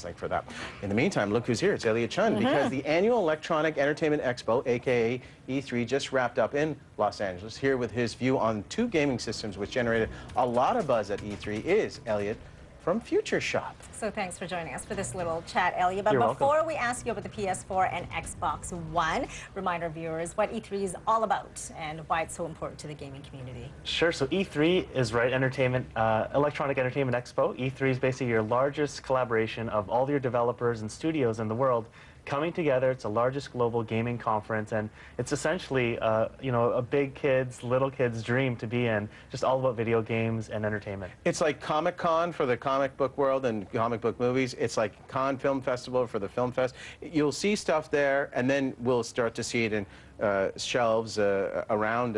Like for that. In the meantime, look who's here. It's Elliott Chun, because the annual Electronic Entertainment Expo, aka E3, just wrapped up in Los Angeles. Here with his view on two gaming systems which generated a lot of buzz at E3 is Elliott from Future Shop. So thanks for joining us for this little chat, Elliott. But You're before welcome. we ask you about the PS4 and Xbox One, remind our viewers what E3 is all about and why it's so important to the gaming community. Sure. So E3 is Electronic Entertainment Expo. E3 is basically your largest collaboration of all your developers and studios in the world coming together. It's the largest global gaming conference, and it's essentially, a big kids, little kids' dream to be in. Just all about video games and entertainment. It's like Comic-Con for the comic book world and comic book movies. It's like Cannes Film Festival for the film fest. You'll see stuff there, and then we'll start to see it in shelves around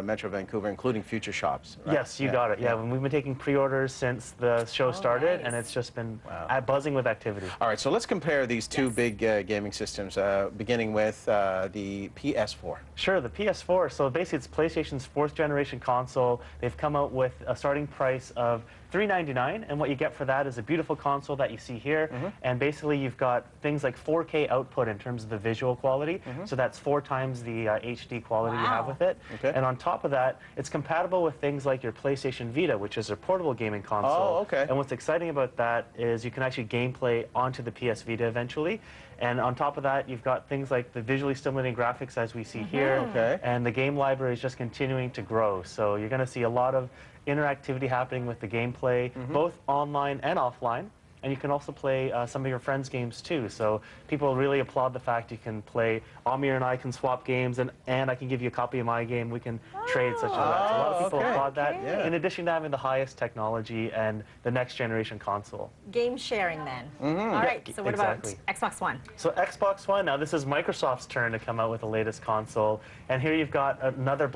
Metro Vancouver, including Future Shops. Right? Yes, you got it. Yeah, we've been taking pre-orders since the show started, and it's just been buzzing with activity. All right, so let's compare these two big gaming systems, beginning with the PS4. Sure, the PS4. So basically, it's PlayStation's 4th generation console. They've come out with a starting price of $399, and what you get for that is a beautiful console that you see here. And basically, you've got things like 4K output in terms of the visual quality. So that's 4 times the HD quality you have with it. And on top of that, it's compatible with things like your PlayStation Vita, which is a portable gaming console. And what's exciting about that is you can actually gameplay onto the PS Vita eventually. And on top of that, you've got things like the visually stimulating graphics as we see here. And the game library is just continuing to grow. So you're going to see a lot of interactivity happening with the gameplay, both online and offline. And you can also play some of your friends' games too. So people really applaud the fact you can play. Amir and I can swap games, and I can give you a copy of my game. We can trade such as that. So a lot of people applaud that, in addition to having the highest technology and the next generation console. Game sharing then. All right, so what about Xbox One? So Xbox One, now this is Microsoft's turn to come out with the latest console. And here you've got another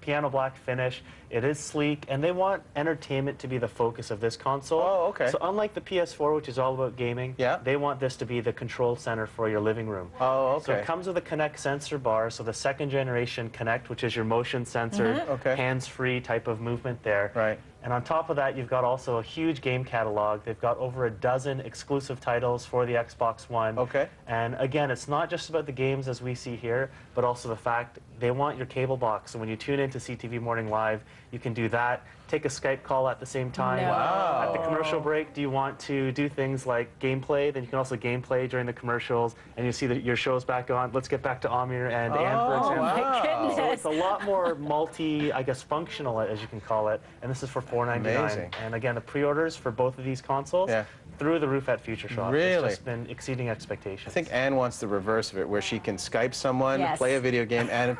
piano black finish. It is sleek, and they want entertainment to be the focus of this console. So unlike the PS4, which is all about gaming, they want this to be the control center for your living room. So it comes with a Kinect sensor bar, so the 2nd generation Kinect, which is your motion sensor, hands-free type of movement there. And on top of that, you've got also a huge game catalog. They've got over a dozen exclusive titles for the Xbox One. And again, it's not just about the games as we see here, but also the fact they want your cable box. So when you tune into CTV Morning Live, you can do that. Take a Skype call at the same time. At the commercial break, do you want to do things like gameplay? Then you can also gameplay during the commercials, and you see that your show's back on. Let's get back to Amir and Anne, for example. My goodness. So it's a lot more functional, as you can call it, and this is for $499. And again, the pre-orders for both of these consoles, through the roof at Future Shop. It's just been exceeding expectations. I think Anne wants the reverse of it, where she can Skype someone, play a video game, and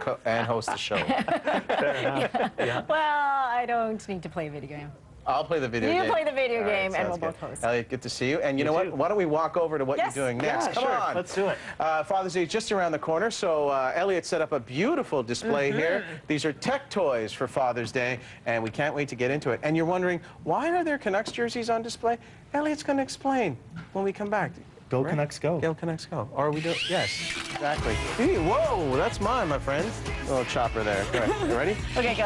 host the show. Fair enough. Well, I don't need to play a video game. I'll play the video game. You play the video game, and we'll both host. Elliott, good to see you. And you know what? Why don't we walk over to what you're doing next? Come on. Let's do it. Father's Day is just around the corner, so Elliott set up a beautiful display here. These are tech toys for Father's Day, and we can't wait to get into it. And you're wondering, why are there Canucks jerseys on display? Elliott's going to explain when we come back. Go Canucks, go. Go Canucks, go. Or are we doing? Yes, exactly. Whoa, that's mine, my friends. Little chopper there. All right, you ready? Okay, go.